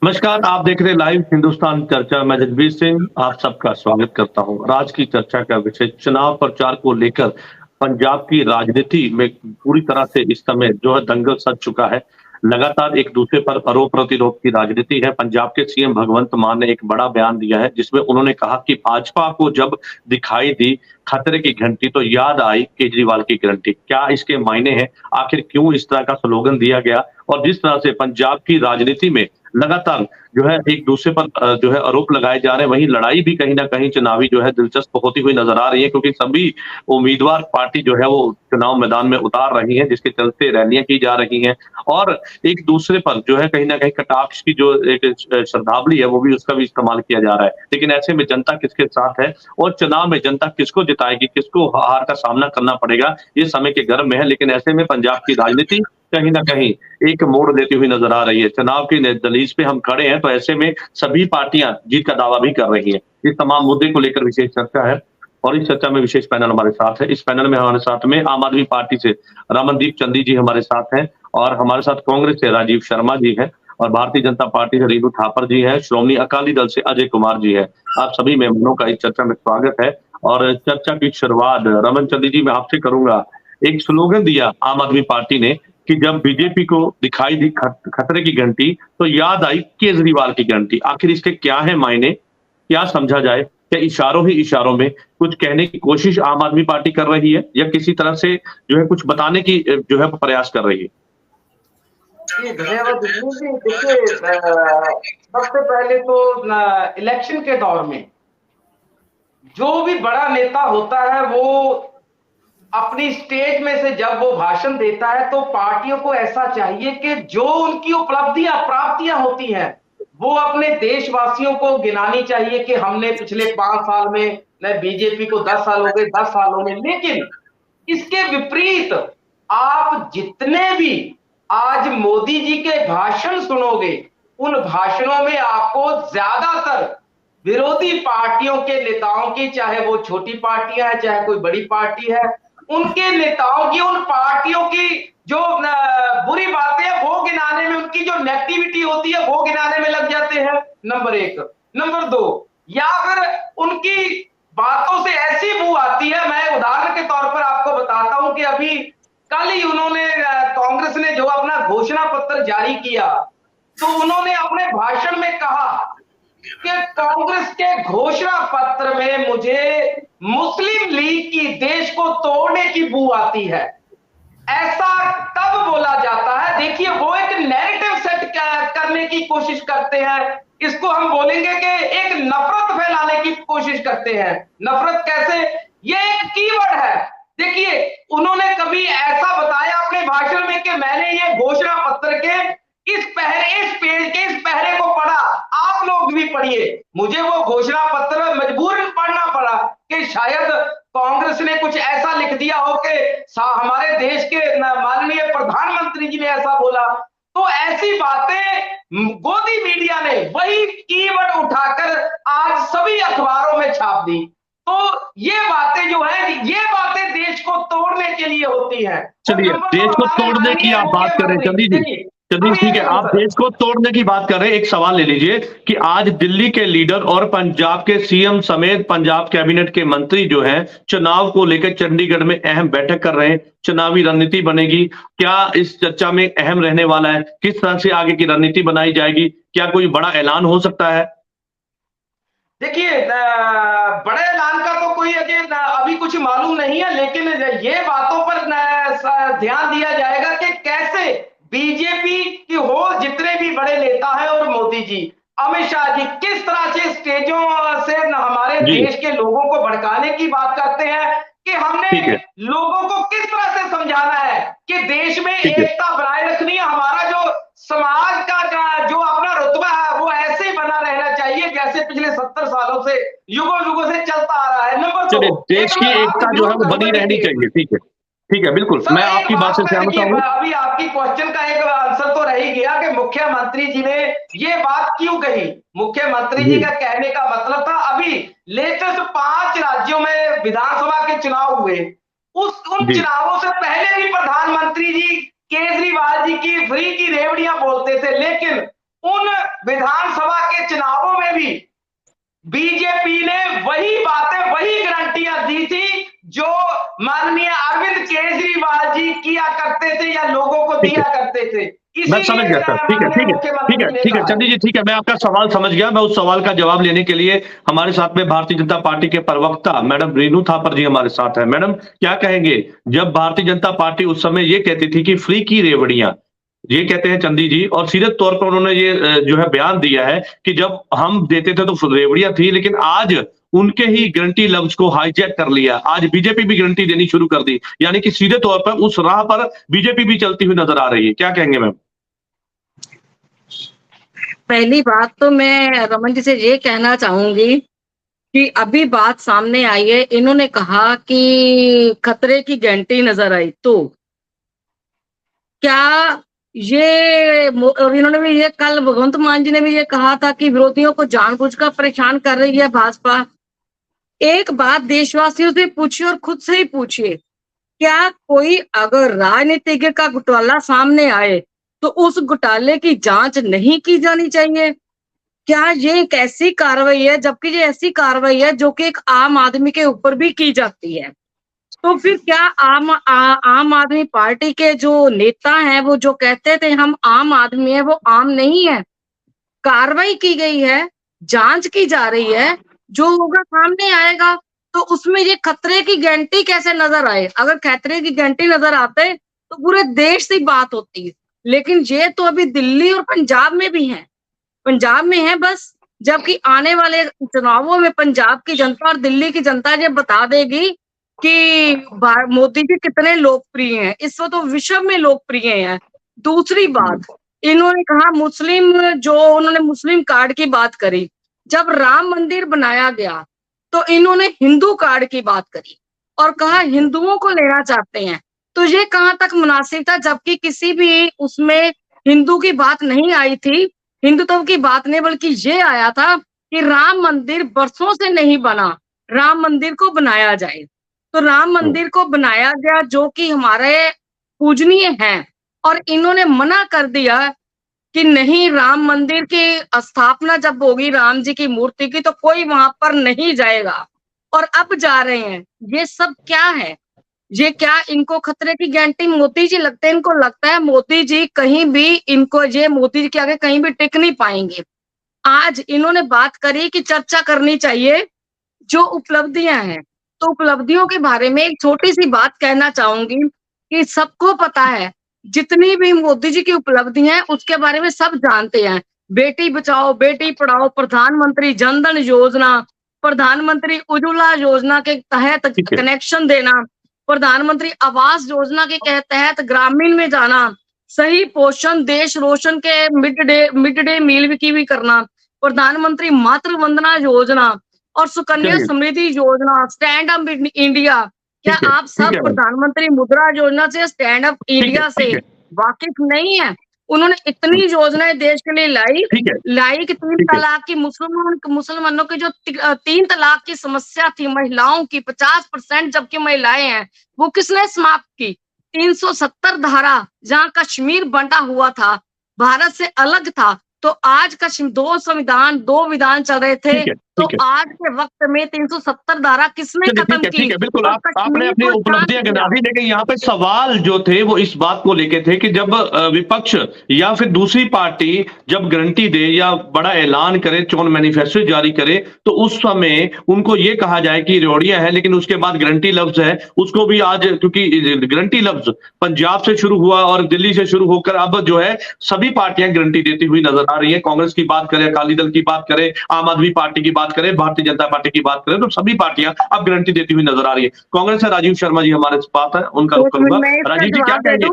नमस्कार, आप देख रहे हैं लाइव हिंदुस्तान चर्चा। मैं जगबीर सिंह आप सबका स्वागत करता हूं। और आज की चर्चा का विषय चुनाव प्रचार को लेकर पंजाब की राजनीति में पूरी तरह से इस समय जो है दंगल सज चुका है। लगातार एक दूसरे पर आरोप-प्रतिरोध की राजनीति है। पंजाब के सीएम भगवंत मान ने एक बड़ा बयान दिया है जिसमें उन्होंने कहा कि भाजपा को जब दिखाई दी खतरे की घंटी तो याद आई केजरीवाल की गारंटी। क्या इसके मायने हैं? आखिर क्यों इस तरह का स्लोगन दिया गया? और जिस तरह से पंजाब की राजनीति में लगातार जो है एक दूसरे पर जो है आरोप लगाए जा रहे हैं, वहीं लड़ाई भी कहीं न कहीं चुनावी जो है दिलचस्प होती हुई नज़र आ रही है क्योंकि सभी उम्मीदवार पार्टी जो है वो चुनाव मैदान में उतार रही है, जिसके चलते रैलियाँ की जा रही हैं और एक दूसरे पर जो है कहीं न कहीं कटाक्ष की जो एक शब्दावली है, वो भी उसका भी इस्तेमाल किया जा रहा है। लेकिन ऐसे में जनता किसके साथ है और चुनाव में जनता किसको जिताएगी, किसको हार का सामना करना पड़ेगा, ये समय के गर्भ में है। लेकिन ऐसे में पंजाब की राजनीति कहीं न कहीं एक मोड़ लेती हुई नज़र आ रही है। चुनाव की दहलीज पे हम खड़े हैं, तो ऐसे में सभी पार्टियाँ जीत का दावा भी कर रही हैं। इस तमाम मुद्दे को लेकर विशेष चर्चा है और इस चर्चा में विशेष पैनल हमारे साथ है। इस पैनल में हमारे साथ में आम आदमी पार्टी से रमनदीप चंदी जी हमारे साथ हैं और हमारे साथ कांग्रेस से राजीव शर्मा जी हैं और भारतीय जनता पार्टी से रीनू थापर जी हैं, श्रोमणी अकाली दल से अजय कुमार जी हैं। आप सभी मेहमानों का इस चर्चा में स्वागत है और चर्चा की शुरुआत रमन चंदी जी मैं आपसे करूँगा। एक स्लोगन दिया आम आदमी पार्टी ने कि जब बीजेपी को दिखाई दी खतरे की घंटी तो याद आई केजरीवाल की घंटी। आखिर इसके क्या है मायने? क्या समझा जाए? क्या इशारों ही इशारों में कुछ कहने की कोशिश आम आदमी पार्टी कर रही है या किसी तरह से जो है कुछ बताने की जो है प्रयास कर रही है? जी, धन्यवाद विष्णु जी। देखिए सबसे पहले तो इलेक्शन के दौर में जो भी बड़ा नेता होता है वो अपनी स्टेज में से जब वो भाषण देता है तो पार्टियों को ऐसा चाहिए कि जो उनकी उपलब्धियां प्राप्तियां होती हैं वो अपने देशवासियों को गिनानी चाहिए कि हमने पिछले 5 साल में न बीजेपी को 10 साल हो गए 10 साल हो गए। लेकिन इसके विपरीत आप जितने भी आज मोदी जी के भाषण सुनोगे उन भाषणों में आपको ज्यादातर विरोधी पार्टियों के नेताओं की, चाहे वो छोटी पार्टियां हैं चाहे कोई बड़ी पार्टी है, उनके नेताओं की, उन पार्टियों की जो बुरी बातें हैं वो गिनाने में, उनकी जो नेगेटिविटी होती है वो गिनाने में लग जाते हैं। नंबर एक। नंबर दो, या फिर उनकी बातों से ऐसी बू आती है। मैं उदाहरण के तौर पर आपको बताता हूं कि अभी कल ही उन्होंने कांग्रेस ने जो अपना घोषणा पत्र जारी किया तो उन्होंने अपने भाषण में कहा कि कांग्रेस के घोषणा पत्र में मुझे मुस्लिम लीग की देश को तोड़ने की बू आती है। ऐसा तब बोला जाता है, देखिए वो एक नैरेटिव सेट करने की कोशिश करते हैं। इसको हम बोलेंगे कि एक नफरत फैलाने की कोशिश करते हैं। नफरत कैसे? ये एक कीवर्ड है। देखिए उन्होंने कभी ऐसा बताया अपने भाषण में कि मैंने ये घोषणा पत्र के इस पेज के इस पहरे को पढ़ा, आप लोग भी पढ़िए। मुझे वो घोषणा पत्र मजबूरन पढ़ना पड़ा कि शायद कांग्रेस ने कुछ ऐसा लिख दिया हो कि हमारे देश के माननीय प्रधानमंत्री जी ने ऐसा बोला। तो ऐसी बातें गोदी मीडिया ने वही कीवर्ड उठाकर आज सभी अखबारों में छाप दी। तो ये बातें जो है ये बातें देश को तोड़ने के लिए होती हैं। चलिए, देश को तोड़ने की आप बात कर रहे हैं चंदी जी। चलिए ठीक है, आप देश को तोड़ने की बात कर रहे हैं। एक सवाल ले लीजिए कि आज दिल्ली के लीडर और पंजाब के सीएम समेत पंजाब कैबिनेट के मंत्री जो हैं, चुनाव को लेकर चंडीगढ़ में अहम बैठक कर रहे हैं। चुनावी रणनीति बनेगी। क्या इस चर्चा में अहम रहने वाला है? किस तरह से आगे की रणनीति बनाई जाएगी? क्या कोई बड़ा ऐलान हो सकता है? देखिए बड़े ऐलान का तो कोई अभी कुछ मालूम नहीं है, लेकिन ये बातों पर ध्यान दिया जाएगा कि कैसे बीजेपी की हो जितने भी बड़े नेता हैं और मोदी जी, अमित शाह जी किस तरह से स्टेजों से हमारे जी, देश के लोगों को भड़काने की बात करते हैं कि हमने ठीक है, लोगों को किस तरह से समझाना है कि देश में ठीक है। एकता बनाए रखनी है। हमारा जो समाज का जो अपना रुतबा है वो ऐसे ही बना रहना चाहिए जैसे पिछले 70 सालों से युगों युगों से चलता आ रहा है। नंबर दो, चलिए, एक देश की मैं बात एकता जो है जरूर वो बनी करूंगा। रहनी देखिए चाहिए। ठीक है, ठीक है, बिल्कुल। सर मैं एक आपकी बात बात से मैं, सहमत देखिए हूँ। अभी आपकी क्वेश्चन का एक आंसर तो रह ही गया कि मुख्यमंत्री जी ने ये बात क्यों कही। मुख्यमंत्री जी, जी का कहने का मतलब था अभी लेटेस्ट 5 राज्यों में विधानसभा के चुनाव हुए, उन जी, चुनावों से पहले भी प्रधानमंत्री जी केजरीवाल जी की फ्री की रेवड़ियां बोलते थे, लेकिन उन विधानसभा के चुनावों में भी बीजेपी ने वही बातें, वही गारंटियां दी थी जो माननीय अरविंद केजरीवाल जी किया करते थे या लोगों को दिया करते थे। मैं समझ गया सर, ठीक है ठीक है चंदी जी, ठीक है, मैं आपका सवाल समझ गया। मैं उस सवाल का जवाब लेने के लिए हमारे साथ में भारतीय जनता पार्टी के प्रवक्ता मैडम रेणु थापर जी हमारे साथ है। मैडम क्या कहेंगे, जब भारतीय जनता पार्टी उस समय ये कहती थी कि फ्री की रेवड़ियां, ये कहते हैं चंदी जी, और सीधे तौर पर उन्होंने ये जो है बयान दिया है कि जब हम देते थे तो रेवड़ियां थी, लेकिन आज उनके ही गारंटी लफ्ज को हाईजैक कर लिया। आज बीजेपी भी गारंटी देनी शुरू कर दी, यानी कि सीधे तौर पर उस राह पर बीजेपी भी चलती हुई नजर आ रही है। क्या कहेंगे मैम? पहली बात तो मैं रमन जी से ये कहना चाहूंगी कि अभी बात सामने आई है, इन्होंने कहा कि खतरे की घंटी नजर आई, तो क्या ये, और इन्होंने भी ये कल भगवंत मान जी ने भी ये कहा था कि विरोधियों को जानबूझकर परेशान कर रही है भाजपा। एक बात देशवासियों से पूछिए और खुद से ही पूछिए, क्या कोई अगर राजनीतिज्ञ का घोटाला सामने आए तो उस घोटाले की जांच नहीं की जानी चाहिए? क्या ये एक ऐसी कार्रवाई है, जबकि ये ऐसी कार्रवाई है जो कि एक आम आदमी के ऊपर भी की जाती है? तो फिर क्या आम आदमी पार्टी के जो नेता हैं वो जो कहते थे हम आम आदमी हैं, वो आम नहीं है? कार्रवाई की गई है, जांच की जा रही है, जो होगा सामने आएगा। तो उसमें ये खतरे की घंटी कैसे नजर आए? अगर खतरे की घंटी नजर आते तो पूरे देश से बात होती है, लेकिन ये तो अभी दिल्ली और पंजाब में भी है, पंजाब में है बस। जबकि आने वाले चुनावों में पंजाब की जनता और दिल्ली की जनता ये बता देगी कि मोदी जी कितने लोकप्रिय हैं, इस वक्त तो विश्व में लोकप्रिय हैं। दूसरी बात, इन्होंने कहा मुस्लिम, जो उन्होंने मुस्लिम कार्ड की बात करी, जब राम मंदिर बनाया गया तो इन्होंने हिंदू कार्ड की बात करी और कहा हिंदुओं को लेना चाहते हैं। तो ये कहाँ तक मुनासिब था, जबकि किसी भी उसमें हिंदू की बात नहीं आई थी, हिंदुत्व की बात नहीं, बल्कि ये आया था कि राम मंदिर बरसों से नहीं बना, राम मंदिर को बनाया जाए। तो राम मंदिर को बनाया गया जो कि हमारे पूजनीय हैं, और इन्होंने मना कर दिया कि नहीं, राम मंदिर की स्थापना जब होगी राम जी की मूर्ति की तो कोई वहां पर नहीं जाएगा, और अब जा रहे हैं। ये सब क्या है? ये क्या इनको खतरे की घंटी मोदी जी लगते हैं? इनको लगता है मोदी जी कहीं भी, इनको ये मोदी जी के आगे कहीं भी टिक नहीं पाएंगे। आज इन्होंने बात करी कि चर्चा करनी चाहिए जो उपलब्धियां हैं, तो उपलब्धियों के बारे में एक छोटी सी बात कहना चाहूंगी कि सबको पता है जितनी भी मोदी जी की उपलब्धियां हैं उसके बारे में सब जानते हैं। बेटी बचाओ बेटी पढ़ाओ, प्रधानमंत्री जनधन योजना, प्रधानमंत्री उज्ज्वला योजना के तहत कनेक्शन देना, प्रधानमंत्री आवास योजना के तहत ग्रामीण में जाना, सही पोषण देश रोशन के मिड डे मील की भी करना, प्रधानमंत्री मातृ वंदना योजना और सुकन्या समृद्धि योजना, स्टैंड अप इंडिया। क्या आप सब प्रधानमंत्री मुद्रा योजना से, स्टैंड अप इंडिया से वाकिफ नहीं है? उन्होंने इतनी योजनाएं देश के लिए लाई कि 3 तलाक की, मुसलमानों की जो 3 तलाक की समस्या थी, महिलाओं की 50% जबकि महिलाएं हैं, वो किसने समाप्त की? 370 धारा, जहां कश्मीर बंटा हुआ था, भारत से अलग था, तो आज कश्मीर 2 विधान चल रहे थे, तो आज के वक्त में 370 धारा किसने खत्म की? बिल्कुल आपने अपनी उपलब्धियां गिना दी, लेकिन यहाँ पे सवाल जो थे वो इस बात को लेके थे कि जब विपक्ष या फिर दूसरी पार्टी जब गारंटी दे या बड़ा ऐलान करे, चोन मैनिफेस्टो जारी करे, तो उस समय उनको ये कहा जाए कि रेवड़ियां है, लेकिन उसके बाद गारंटी लफ्ज है, उसको भी आज, क्योंकि गारंटी लफ्ज पंजाब से शुरू हुआ और दिल्ली से शुरू होकर अब जो है सभी पार्टियां गारंटी देती हुई नजर आ रही है। कांग्रेस की बात करें, अकाली दल की बात करें, आम आदमी पार्टी की बात करें, भारतीय जनता पार्टी की बात करें, तो सभी पार्टियां अब गारंटी देती हुई नजर आ रही है। कांग्रेस से राजीव शर्मा जी हमारे पास है, उनका रुख करूंगा। राजीव जी क्या कहेंगे?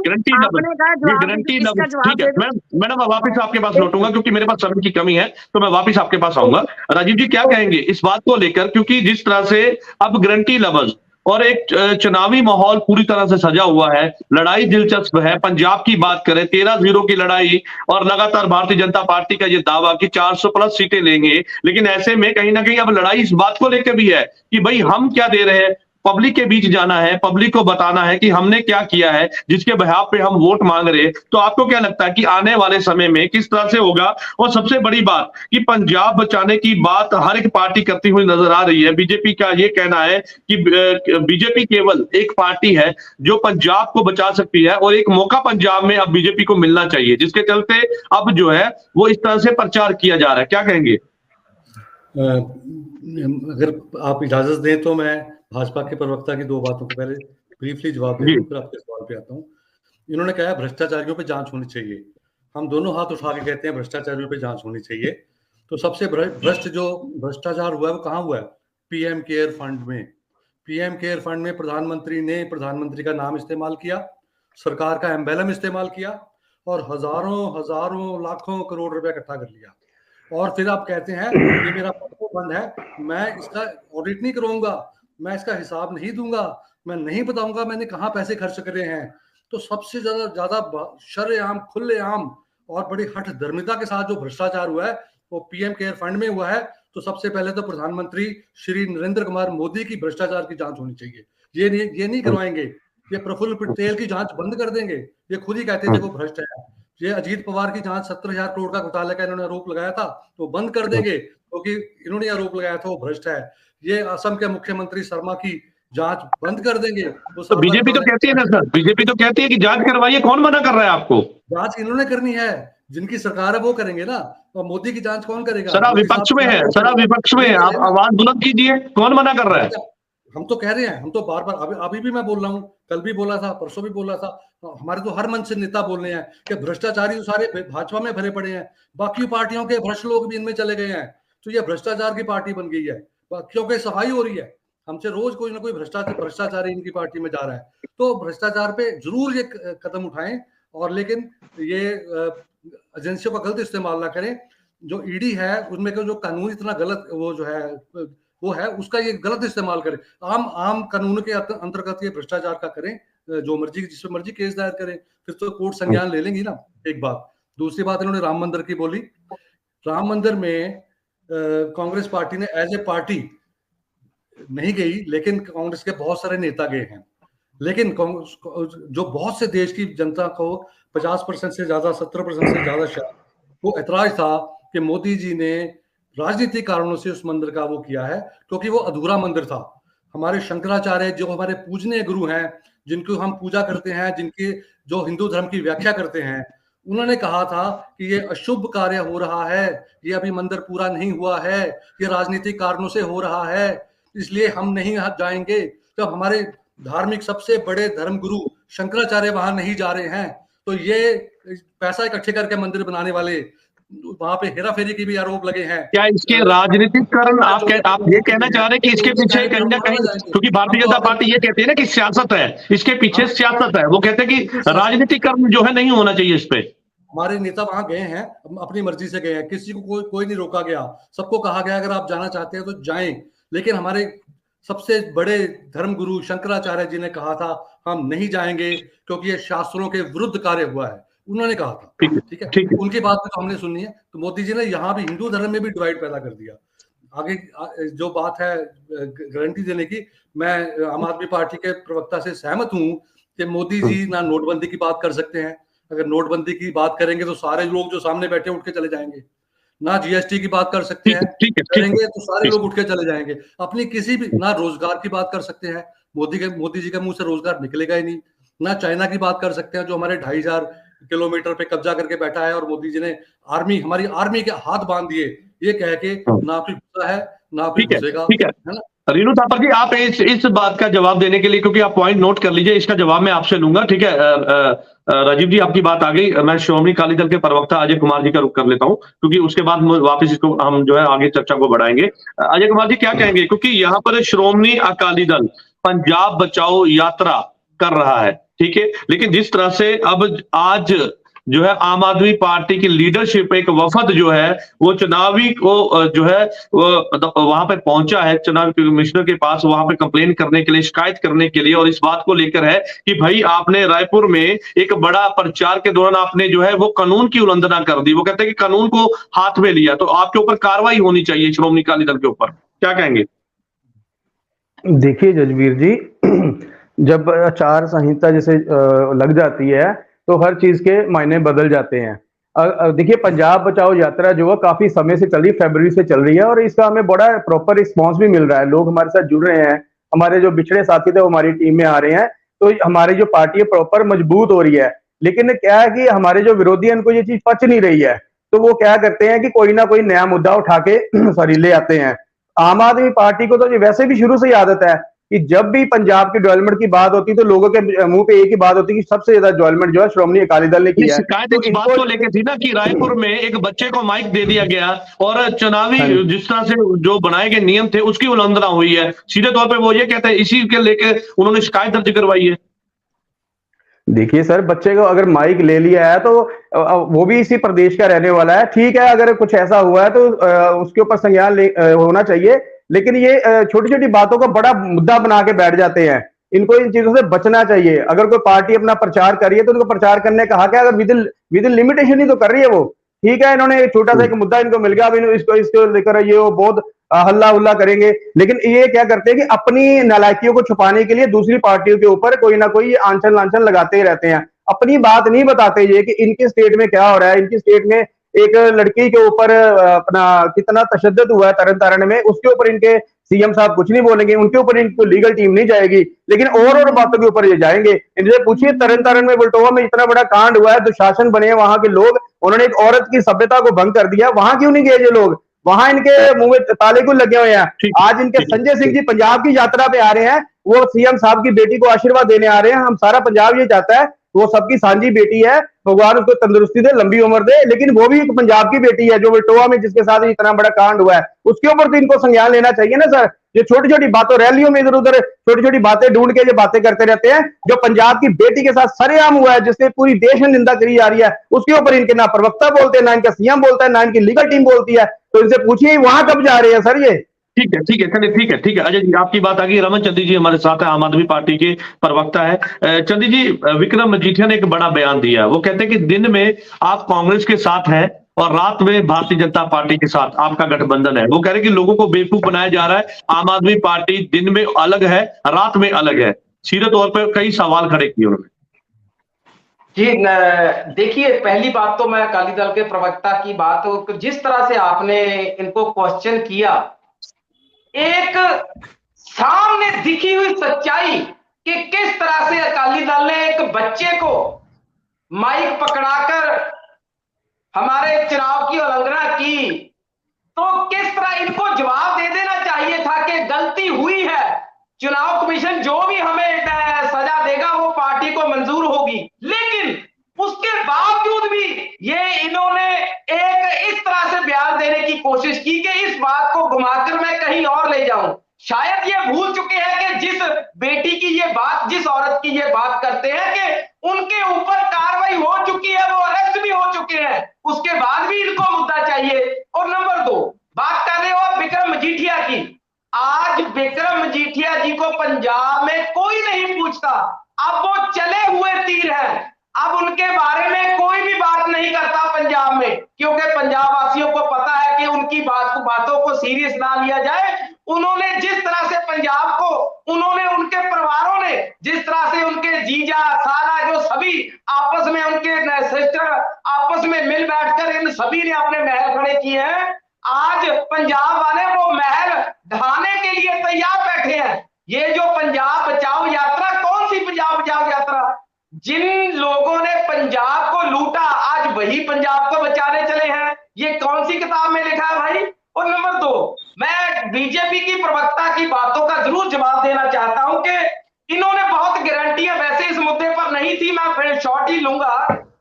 गारंटी लफ्ज, ठीक है मैडम, वापिस आपके पास लौटूंगा क्योंकि मेरे पास समय की कमी है, तो मैं वापिस आपके पास आऊंगा। राजीव जी क्या कहेंगे इस बात को लेकर, क्योंकि जिस तरह से अब गारंटी लफ्ज और एक चुनावी माहौल पूरी तरह से सजा हुआ है, लड़ाई दिलचस्प है। पंजाब की बात करें, 13-0 की लड़ाई, और लगातार भारतीय जनता पार्टी का ये दावा कि 400 प्लस सीटें लेंगे, लेकिन ऐसे में कहीं ना कहीं अब लड़ाई इस बात को लेकर भी है कि भाई हम क्या दे रहे हैं, पब्लिक के बीच जाना है, पब्लिक को बताना है कि हमने क्या किया है, जिसके बिहाफ पे हम वोट मांग रहे हैं। तो आपको क्या लगता है कि आने वाले समय में किस तरह से होगा? और सबसे बड़ी बात कि पंजाब बचाने की बात हर एक पार्टी करती हुई नजर आ रही है। बीजेपी का ये कहना है कि बीजेपी केवल एक पार्टी है जो पंजाब को बचा सकती है और एक मौका पंजाब में अब बीजेपी को मिलना चाहिए, जिसके चलते अब जो है वो इस तरह से प्रचार किया जा रहा है। क्या कहेंगे? अगर आप इजाजत दें तो मैं भाजपा के प्रवक्ता की दो बातों को पहले ब्रीफली जवाब दे दूं, फिर आपके सवाल पे आता हूं। इन्होंने कहा भ्रष्टाचारियों पे जांच होनी चाहिए। हम दोनों हाथ उठा के कहते हैं भ्रष्टाचारियों पे जांच होनी चाहिए। तो सबसे भ्रष्ट जो भ्रष्टाचार हुआ है वो कहाँ हुआ है? पीएम केयर फंड में। पीएम केयर फंड में प्रधानमंत्री ने प्रधानमंत्री का नाम इस्तेमाल किया, सरकार का एम्बेलम इस्तेमाल किया और हजारों लाखों करोड़ रुपया इकट्ठा कर लिया। और फिर आप कहते हैं ये मेरा फंड है, मैं इसका ऑडिट नहीं करूंगा, मैं इसका हिसाब नहीं दूंगा, मैं नहीं बताऊंगा मैंने कहाँ पैसे खर्च करे हैं। तो सबसे ज्यादा शरेआम, खुलेआम और बड़ी हठ धर्मिता के साथ जो भ्रष्टाचार हुआ है वो पीएम केयर फंड में हुआ है। तो सबसे पहले तो प्रधानमंत्री श्री नरेंद्र कुमार मोदी की भ्रष्टाचार की जांच होनी चाहिए। ये नहीं करवाएंगे, ये प्रफुल्ल पटेल की जांच बंद कर देंगे। ये खुद ही कहते थे वो भ्रष्ट है। ये अजीत पवार की जांच 17,000 करोड़ का घोटाले का इन्होंने आरोप लगाया था तो बंद कर देंगे क्योंकि इन्होंने आरोप लगाया था वो भ्रष्ट है। ये असम के मुख्यमंत्री शर्मा की जांच बंद कर देंगे। तो बीजेपी तो कहती है ना सर, बीजेपी तो कहती है कि जांच करवाइए, कौन मना कर रहा है आपको? जांच इन्होंने करनी है, जिनकी सरकार है वो करेंगे ना। तो मोदी की जांच कौन करेगा? सर आप विपक्ष में है, सर आप विपक्ष में है, आप आवाज बुलंद कीजिए, कौन मना कर रहा है? हम तो कह रहे हैं, हम तो बार बार अभी भी मैं बोल रहा हूँ, कल भी बोला था, परसों भी बोला था, हमारे तो हर मंच से नेता बोल रहे हैं कि भ्रष्टाचारी तो सारे भाजपा में भरे पड़े हैं, बाकी पार्टियों के भ्रष्ट लोग भी इनमें चले गए हैं। तो ये भ्रष्टाचार की पार्टी बन गई है क्योंकि सफाई हो रही है। हमसे रोज कोई ना कोई भ्रष्टाचारी इनकी पार्टी में जा रहा है। तो भ्रष्टाचार पे जरूर ये कदम उठाएं और लेकिन ये एजेंसियों का गलत इस्तेमाल ना करें। जो ईडी है उसमें जो कानून इतना गलत वो जो है वो है उसका ये गलत इस्तेमाल करें। आम कानून के अंतर्गत ये भ्रष्टाचार का करें, जो मर्जी जिस पर मर्जी केस दायर करें, फिर तो कोर्ट संज्ञान ले लेंगी ना। एक बात। दूसरी बात इन्होंने राम मंदिर की बोली। राम मंदिर में कांग्रेस पार्टी ने एज ए पार्टी नहीं गई, लेकिन कांग्रेस के बहुत सारे नेता गए हैं। लेकिन जो बहुत से देश की जनता को 50% से ज्यादा 70% से ज्यादा शायद वो ऐतराज था कि मोदी जी ने राजनीतिक कारणों से उस मंदिर का वो किया है क्योंकि वो अधूरा मंदिर था। हमारे शंकराचार्य जो हमारे पूजनीय गुरु हैं, जिनको हम पूजा करते हैं, जिनकी जो हिंदू धर्म की व्याख्या करते हैं, उन्होंने कहा था कि ये अशुभ कार्य हो रहा है, ये अभी मंदिर पूरा नहीं हुआ है, ये राजनीतिक कारणों से हो रहा है, इसलिए हम नहीं जाएंगे। तो हमारे धार्मिक सबसे बड़े धर्म गुरु शंकराचार्य वहां नहीं जा रहे हैं, तो ये पैसा इकट्ठे करके मंदिर बनाने वाले वहां पे हेराफेरी की भी आरोप लगे हैं। क्या इसके राजनीतिक कारण आप ये कहना चाह रहे हैं कि इसके पीछे कहीं ना कहीं, क्योंकि भारतीय जनता पार्टी ये कहती है ना कि सियासत है, इसके पीछे सियासत है, वो कहते हैं कि राजनीतिक कारण जो है नहीं होना चाहिए इस पे। हमारे नेता वहां गए हैं, अपनी मर्जी से गए हैं, किसी को कोई नहीं रोका गया, सबको कहा गया अगर आप जाना चाहते हैं तो जाएं। लेकिन हमारे सबसे बड़े धर्म गुरु शंकराचार्य जी ने कहा था हम नहीं जाएंगे क्योंकि ये शास्त्रों के विरुद्ध कार्य हुआ है, उन्होंने कहा था। ठीक है, उनकी बात तो हमने सुननी है। तो मोदी जी ने यहाँ भी हिंदू धर्म में भी डिवाइड पैदा कर दिया। आगे जो बात है गारंटी देने की, मैं आम आदमी पार्टी के प्रवक्ता से सहमत हूँ कि मोदी जी ना नोटबंदी की बात कर सकते हैं। अगर नोटबंदी की बात करेंगे तो सारे लोग जो सामने बैठे उठ के चले जाएंगे। ना जीएसटी की बात कर सकते हैं, करेंगे तो सारे लोग उठ के चले जाएंगे। अपनी किसी भी, ना रोजगार की बात कर सकते हैं, मोदी जी के मुंह से रोजगार निकलेगा ही नहीं। ना चाइना की बात कर सकते हैं जो हमारे 2,500 किलोमीटर पे कब्जा करके बैठा है और मोदी जी ने हमारी आर्मी के हाथ बांध दिए, ये कह के ना कोई गुस्सा है ना कोई घुसेगा, है ना। रीनू थापर जी, आप इस बात का जवाब देने के लिए, क्योंकि आप पॉइंट नोट कर लीजिए, इसका जवाब मैं आपसे लूंगा। ठीक है राजीव जी, आपकी बात आ गई। मैं श्रोमणी अकाली दल के प्रवक्ता अजय कुमार जी का रुख कर लेता हूं, क्योंकि उसके बाद वापस इसको हम जो है आगे चर्चा को बढ़ाएंगे। अजय कुमार जी क्या कहेंगे, क्योंकि यहाँ पर श्रोमणी अकाली दल पंजाब बचाओ यात्रा कर रहा है, ठीक है, लेकिन जिस तरह से अब आज जो है आम आदमी पार्टी की लीडरशिप, एक वफद जो है वो चुनावी को जो है वो वहां पे पहुंचा है, चुनावी कमिश्नर के पास, वहां पे कंप्लेन करने के लिए, शिकायत करने के लिए, और इस बात को लेकर है कि भाई आपने रायपुर में एक बड़ा प्रचार के दौरान आपने जो है वो कानून की उल्लंघना कर दी। वो कहते हैं कि कानून को हाथ में लिया, तो आपके ऊपर कार्रवाई होनी चाहिए श्रोमणी अकाली दल के ऊपर। क्या कहेंगे? देखिए जजवीर जी, जब आचार संहिता जैसे लग जाती है तो हर चीज के मायने बदल जाते हैं। देखिए पंजाब बचाओ यात्रा जो है काफी समय से चल रही है, फरवरी से चल रही है, और इसका हमें बड़ा प्रॉपर रिस्पांस भी मिल रहा है। लोग हमारे साथ जुड़ रहे हैं, हमारे जो बिछड़े साथी थे वो हमारी टीम में आ रहे हैं, तो हमारी जो पार्टी है प्रॉपर मजबूत हो रही है। लेकिन क्या है कि हमारे जो विरोधी हैं उनको ये चीज पच नहीं रही है, तो वो क्या करते हैं कि कोई ना कोई नया मुद्दा उठा के सॉरी ले आते हैं। आम आदमी पार्टी को तो ये वैसे भी शुरू से ही आदत है कि जब भी पंजाब की डेवलपमेंट की बात होती है तो लोगों के मुंह पे एक ही बात होती है कि सबसे ज्यादा डेवलपमेंट जो है श्रोमणी अकाली दल ने की है। शिकायत तो इस बात इनको को लेकर थी ना कि रायपुर में एक बच्चे को माइक दे दिया गया और चुनावी हाँ जी। जिस तरह से जो बनाए गए नियम थे उसकी उल्लंघना हुई है। सीधे तौर पे वो ये कहते हैं, इसी के लेके उन्होंने शिकायत दर्ज करवाई है। देखिए सर, बच्चे को अगर माइक ले लिया है तो वो भी इसी प्रदेश का रहने वाला है, ठीक है। अगर कुछ ऐसा हुआ है तो उसके ऊपर संज्ञान होना चाहिए। लेकिन ये छोटी छोटी बातों को बड़ा मुद्दा बना के बैठ जाते हैं। इनको इन चीजों से बचना चाहिए। अगर कोई पार्टी अपना प्रचार कर रही है तो उनको प्रचार करने का हक है, अगर विद इन लिमिटेशन ही तो कर रही है वो, ठीक है। इन्होंने एक छोटा सा एक मुद्दा इनको मिल गया, अब इसको लेकर ये वो बहुत हल्ला हुल्ला करेंगे। लेकिन ये क्या करते हैं कि अपनी नालायकियों को छुपाने के लिए दूसरी पार्टियों के ऊपर कोई ना कोई आंचल लांचल लगाते ही रहते हैं। अपनी बात नहीं बताते ये कि इनकी स्टेट में क्या हो रहा है। इनकी स्टेट में एक लड़की के ऊपर अपना कितना तशद्दुद हुआ है तरन तारण में, उसके ऊपर इनके सीएम साहब कुछ नहीं बोलेंगे, उनके ऊपर इनको लीगल टीम नहीं जाएगी। लेकिन और बातों के ऊपर ये जाएंगे। इनसे पूछिए, तरन तारण में बल्टोवा में इतना बड़ा कांड हुआ है, दुशासन बने हैं वहां के लोग, उन्होंने एक औरत की सभ्यता को भंग कर दिया, वहां क्यों नहीं गए ये लोग? वहां इनके मुंह में ताले क्यों लगे हुए हैं? ठीक आज इनके ठीक संजय सिंह ठीक। जी पंजाब की यात्रा पे आ रहे हैं, वो सीएम साहब की बेटी को आशीर्वाद देने आ रहे हैं। हम सारा पंजाब ये चाहता है, वो सबकी सांझी बेटी है, भगवान उसको तंदुरुस्ती दे, लंबी उम्र दे। लेकिन वो भी एक पंजाब की बेटी है जो बल्टोवा में जिसके साथ इतना बड़ा कांड हुआ है, उसके ऊपर तो इनको संज्ञान लेना चाहिए ना सर। ये छोटी छोटी बातों, रैलियों में इधर उधर छोटी छोटी बातें ढूंढ के ये बातें करते रहते हैं। जो पंजाब की बेटी के साथ सरेआम हुआ है, जिससे पूरी देश में निंदा करी जा रही है, उसके ऊपर इनके ना प्रवक्ता बोलते हैं, ना इनका सीएम बोलता है, ना इनकी लीगल टीम बोलती है। तो इनसे पूछिए वहां कब जा रहे हैं सर ये? ठीक है ठीक है, चलिए ठीक है ठीक है। अजय जी आपकी बात आ गई। रमन चंदी जी हमारे साथ है, आम आदमी पार्टी के प्रवक्ता है। चंदी जी, विक्रम मजीठिया ने एक बड़ा बयान दिया। वो कहते हैं कि दिन में आप कांग्रेस के साथ हैं और रात में भारतीय जनता पार्टी के साथ आपका गठबंधन है। वो कह रहे हैं कि लोगों को बेवकूफ बनाया जा रहा है। आम आदमी पार्टी दिन में अलग है, रात में अलग है। सीधे तौर पर कई सवाल खड़े किए उन्होंने। जी देखिए, पहली बात तो मैं अकाली दल के प्रवक्ता की बात, जिस तरह से आपने इनको क्वेश्चन किया, एक सामने दिखी हुई सच्चाई कि किस तरह से अकाली दल ने एक बच्चे को माइक पकड़ाकर हमारे चुनाव की उल्लंघना की, तो किस तरह इनको जवाब दे देना चाहिए था कि गलती हुई है, चुनाव कमीशन जो भी हमें सजा देगा वो पार्टी को मंजूर होगी। लेकिन उसके बावजूद भी ये इन्होंने एक इस तरह से बयान देने की कोशिश की कि इस बात को घुमाकर मैं कहीं और ले जाऊं। शायद ये भूल चुके हैं कि जिस बेटी की ये बात, जिस औरत की ये बात करते हैं कि उनके ऊपर कार्रवाई हो चुकी है, वो अरेस्ट भी हो चुके हैं, उसके बाद भी इनको मुद्दा चाहिए। और नंबर दो, बात कर रहे हो आप विक्रम मजीठिया की। आज विक्रम मजीठिया जी को पंजाब में कोई नहीं पूछता। अब वो चले हुए तीर हैं, अब उनके बारे में कोई भी बात नहीं करता पंजाब में, क्योंकि पंजाब वासियों को पता है कि उनकी बातों को सीरियस ना लिया जाए। उन्होंने जिस तरह से पंजाब को, उन्होंने उनके परिवारों ने जिस तरह से उनके जीजा साला जो सभी आपस में, उनके सिस्टर आपस में मिल बैठकर इन सभी ने अपने महल खड़े किए हैं। आज पंजाब वाले वो महल ढाने के लिए तैयार बैठे हैं। ये जो पंजाब बचाओ यात्रा, कौन सी पंजाब बचाओ यात्रा? जिन लोगों ने पंजाब को लूटा आज वही पंजाब को बचाने चले हैं। ये कौन सी किताब में लिखा है भाई? और नंबर दो, मैं बीजेपी की प्रवक्ता की बातों का जरूर जवाब देना चाहता हूं कि इन्होंने बहुत गारंटियां वैसे इस मुद्दे पर नहीं थी, मैं फिर शॉर्ट ही लूंगा।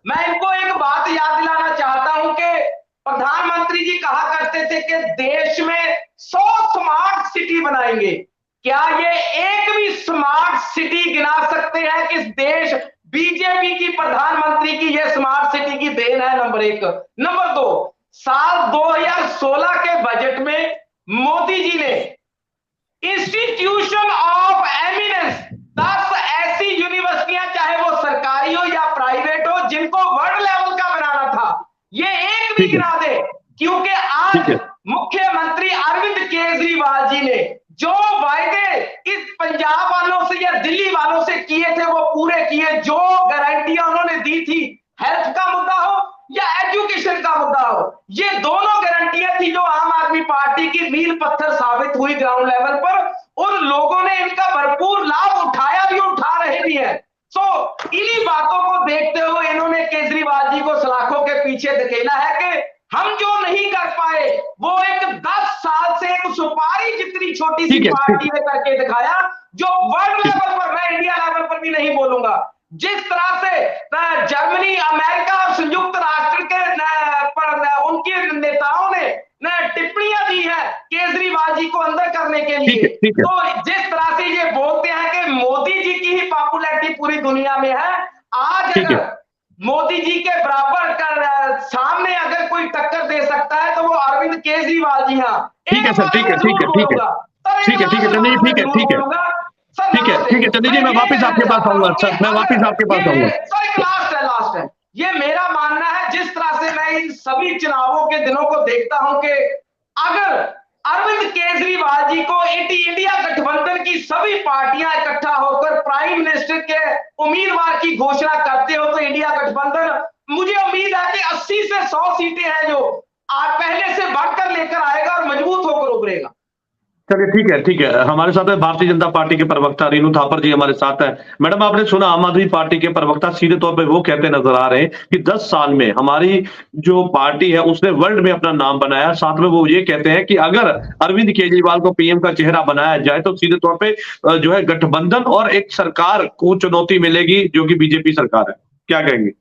मैं इनको एक बात याद दिलाना चाहता हूं कि प्रधानमंत्री जी कहा करते थे कि देश में 100 स्मार्ट सिटी बनाएंगे। क्या ये एक भी स्मार्ट सिटी गिना सकते हैं कि इस देश बीजेपी की प्रधानमंत्री की ये स्मार्ट सिटी की देन है? नंबर एक। नंबर दो, साल 2016 के बजट में मोदी जी ने इंस्टीट्यूशन ऑफ एमिनेंस 10 ऐसी यूनिवर्सिटियां, चाहे वो सरकारी हो या प्राइवेट हो, जिनको वर्ल्ड लेवल का बनाना था, ये एक भी गिना दे। क्योंकि आज मुख्यमंत्री अरविंद केजरीवाल जी ने जो वायदे इस थी, हेल्थ का मुद्दा हो या एजुकेशन का मुद्दा हो, ये दोनों गारंटियां थी जो आम आदमी पार्टी की मील पत्थर साबित हुई ग्राउंड लेवल पर। उन लोगों ने इनका भरपूर लाभ उठाया भी, उठा रहे भी हैं। तो इन्हीं बातों को देखते हुए इन्होंने केजरीवाल जी को सलाखों के पीछे धकेला है कि हम जो नहीं कर पाए वो एक 10 साल से एक सुपारी जितनी छोटी सी पार्टी ने करके दिखाया, जो वर्ल्ड लेवल पर, मैं इंडिया लेवल पर भी नहीं बोलूंगा, जिस तरह से जर्मनी, अमेरिका और संयुक्त राष्ट्र के उनके नेताओं ने टिप्पणियां दी है केजरीवाल जी को अंदर करने के लिए। तो जिस तरह से ये बोलते हैं कि मोदी जी की ही पॉपुलैरिटी पूरी दुनिया में है, आज अगर मोदी जी के बराबर सामने अगर कोई टक्कर दे सकता है तो वो अरविंद केजरीवाल जी। हाँ ठीक है सर, ठीक है चंदी जी, चंदी जी मैं वापस आपके पास आऊंगा सर, मैं वापस आपके पास आऊंगा। लास्ट है ये मेरा मानना है, जिस तरह से मैं इन सभी चुनावों के दिनों को देखता हूं कि अगर अरविंद केजरीवाल जी को इंडिया गठबंधन की सभी पार्टियां इकट्ठा होकर प्राइम मिनिस्टर के उम्मीदवार की घोषणा करते हो तो इंडिया गठबंधन, मुझे उम्मीद है कि 80 से 100 सीटें हैं जो आज पहले से बढ़कर लेकर आएगा और मजबूत होकर उभरेगा। चलिए ठीक है। हमारे साथ है भारतीय जनता पार्टी के प्रवक्ता रेणु थापर जी हमारे साथ है। मैडम, आपने सुना आम आदमी पार्टी के प्रवक्ता सीधे तौर पे वो कहते नजर आ रहे हैं कि 10 साल में हमारी जो पार्टी है उसने वर्ल्ड में अपना नाम बनाया। साथ में वो ये कहते हैं कि अगर अरविंद केजरीवाल को पीएम का चेहरा बनाया जाए तो सीधे तौर पे जो है गठबंधन और एक सरकार को चुनौती मिलेगी जो कि बीजेपी सरकार है। क्या कहेंगे?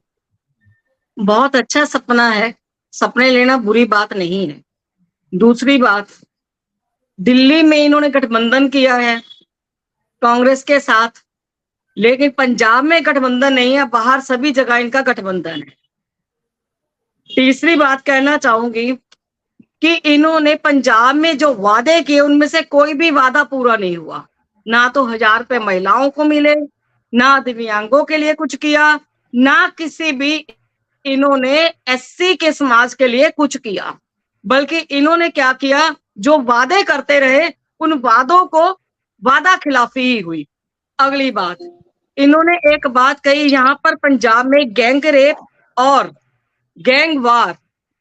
बहुत अच्छा सपना है, सपने लेना बुरी बात नहीं है। दूसरी बात, दिल्ली में इन्होंने गठबंधन किया है कांग्रेस के साथ, लेकिन पंजाब में गठबंधन नहीं है, बाहर सभी जगह इनका गठबंधन है। तीसरी बात कहना चाहूंगी कि इन्होंने पंजाब में जो वादे किए उनमें से कोई भी वादा पूरा नहीं हुआ। ना तो 1000 रुपए महिलाओं को मिले, ना दिव्यांगों के लिए कुछ किया, ना किसी भी इन्होंने एससी के समाज के लिए कुछ किया, बल्कि इन्होंने क्या किया, जो वादे करते रहे उन वादों को वादा खिलाफी ही हुई। अगली बात, इन्होंने एक बात कही, यहाँ पर पंजाब में गैंग रेप और गैंग वार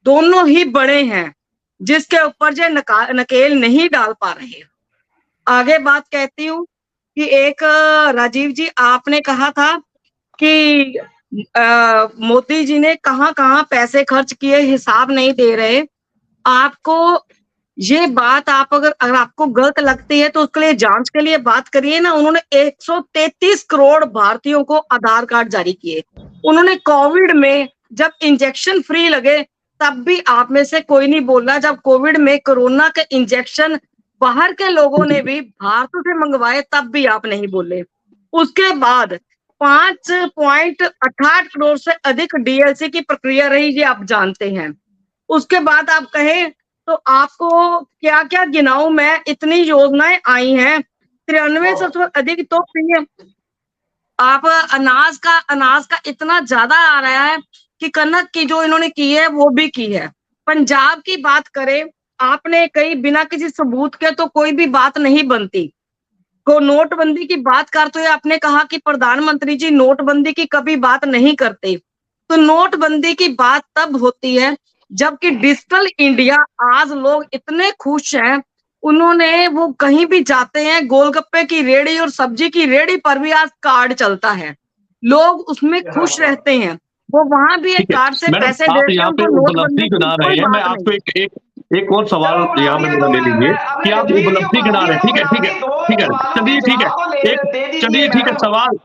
दोनों ही बड़े हैं, जिसके ऊपर जो नकेल नहीं डाल पा रहे। आगे बात कहती हूँ कि एक राजीव जी आपने कहा था कि मोदी जी ने कहाँ कहाँ पैसे खर्च किए, हिसाब नहीं दे रहे। आपको ये बात आप अगर आपको गलत लगती है तो उसके लिए जांच के लिए बात करिए ना। उन्होंने 133 करोड़ भारतीयों को आधार कार्ड जारी किए। उन्होंने कोविड में जब इंजेक्शन फ्री लगे तब भी आप में से कोई नहीं बोला। जब कोविड में कोरोना के इंजेक्शन बाहर के लोगों ने भी भारत से मंगवाए तब भी आप नहीं बोले। उसके बाद 5.68 करोड़ से अधिक डीएलसी की प्रक्रिया रही, ये आप जानते हैं। उसके बाद आप कहें तो आपको क्या क्या गिनाऊं मैं, इतनी योजनाएं आई हैं, 93 से अधिक तो पीएम आप अनाज का इतना ज्यादा आ रहा है कि कनक की जो इन्होंने की है वो भी की है। पंजाब की बात करें, आपने कही बिना किसी सबूत के तो कोई भी बात नहीं बनती। को नोटबंदी की बात करते हुए आपने कहा कि प्रधानमंत्री जी नोटबंदी की कभी बात नहीं करते। तो नोटबंदी की बात तब होती है जबकि डिजिटल इंडिया, आज लोग इतने खुश हैं, उन्होंने वो कहीं भी जाते हैं, गोलगप्पे की रेड़ी और सब्जी की रेड़ी पर भी आज कार्ड चलता है, लोग उसमें खुश रहते हैं। वो वहां भी एक कार्ड से पैसे देते हैं। यहाँ पे उपलब्धि गिना रहे हैं, मैं आपको एक और सवाल यहाँ पे ले लीजिए कि आप उपलब्धि गिना रहे हैं। ठीक है चलिए ठीक है,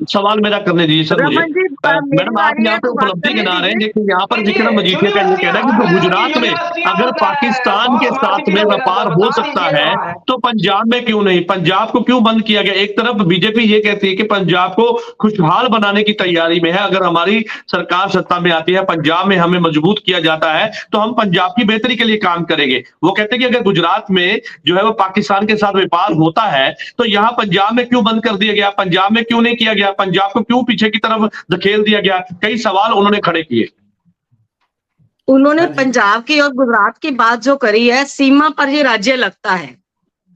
सवाल मेरा करने दीजिए सर मुझे। मैडम, आप यहाँ पे उपलब्धि गिना रहे हैं, लेकिन यहाँ पर विक्रम मजीठिया का ये कहना है कि जो गुजरात में अगर पाकिस्तान के साथ में व्यापार हो सकता है तो पंजाब में क्यों नहीं, पंजाब को क्यों बंद किया गया? एक तरफ बीजेपी ये कहती है कि पंजाब को खुशहाल बनाने की तैयारी में है, अगर हमारी सरकार सत्ता में आती है, पंजाब में हमें मजबूत किया जाता है तो हम पंजाब की बेहतरी के लिए काम करेंगे। वो कहते हैं कि अगर गुजरात में जो है वो पाकिस्तान के साथ व्यापार होता है तो यहां पंजाब में क्यों बंद कर दिया गया, पंजाब में क्यों नहीं किया गया, पंजाब को क्यों पीछे की तरफ धकेल दिया गया? कई सवाल उन्होंने खड़े किए। उन्होंने पंजाब की और गुजरात की बात जो करी है, सीमा पर ये राज्य लगता है,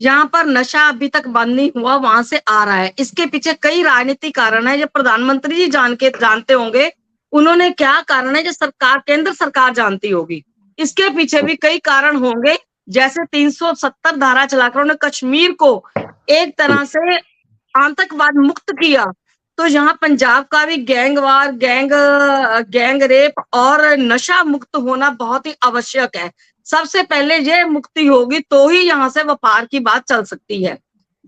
जहां पर नशा अभी तक बंद नहीं हुआ, वहां से आ रहा है। इसके पीछे कई राजनीतिक कारण है, जो प्रधानमंत्री जी जानते होंगे उन्होंने क्या कारण है जो सरकार, केंद्र सरकार जानती होगी। इसके पीछे भी कई कारण होंगे, जैसे 370 धारा चलाकर उन्होंने कश्मीर को एक तरह से आतंकवाद मुक्त किया, तो यहाँ पंजाब का भी गैंगवार, गैंग रेप और नशा मुक्त होना बहुत ही आवश्यक है। सबसे पहले ये मुक्ति होगी तो ही यहाँ से व्यापार की बात चल सकती है।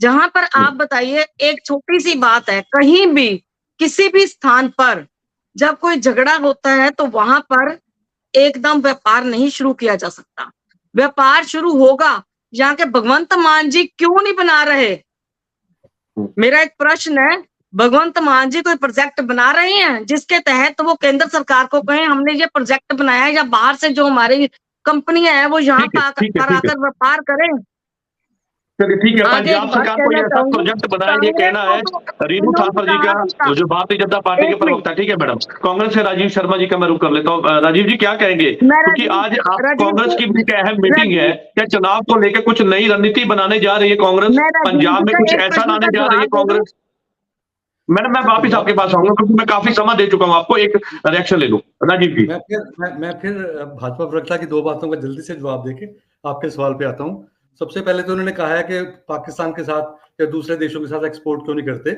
जहां पर आप बताइए, एक छोटी सी बात है, कहीं भी किसी भी स्थान पर जब कोई झगड़ा होता है तो वहां पर एकदम व्यापार नहीं शुरू किया जा सकता। व्यापार शुरू होगा, यहाँ के भगवंत मान जी क्यों नहीं बना रहे? मेरा एक प्रश्न है, भगवंत मान जी कोई प्रोजेक्ट बना रहे हैं जिसके तहत वो केंद्र सरकार को कहें हमने ये प्रोजेक्ट बनाया है, या बाहर से जो हमारी कंपनियां हैं वो यहाँ पर आकर व्यापार करें? चलिए ठीक है, पंजाब सरकार को ये ऐसा प्रोजेक्ट बनाया, ये कहना है रीनू थापर जी का, जो भारतीय जनता पार्टी के प्रवक्ता। ठीक है मैडम, कांग्रेस से राजीव शर्मा जी का मैं रुख कर लेता हूँ। राजीव जी क्या कहेंगे, क्योंकि आज कांग्रेस की भी अहम मीटिंग है, क्या चुनाव को लेकर कुछ नई रणनीति बनाने जा रही है कांग्रेस? पंजाब में कुछ ऐसा लाने जा रही है कांग्रेस? मैडम मैं वापिस आपके पास आऊंगा क्योंकि मैं काफी समय दे चुका हूँ आपको, एक रिएक्शन ले लूं। राजीव जी। मैं फिर भाजपा प्रवक्ता की दो बातों का जल्दी से जवाब देके आपके सवाल पे आता हूँ। सबसे पहले तो उन्होंने कहा है कि पाकिस्तान के साथ या दूसरे देशों के साथ एक्सपोर्ट क्यों नहीं करते।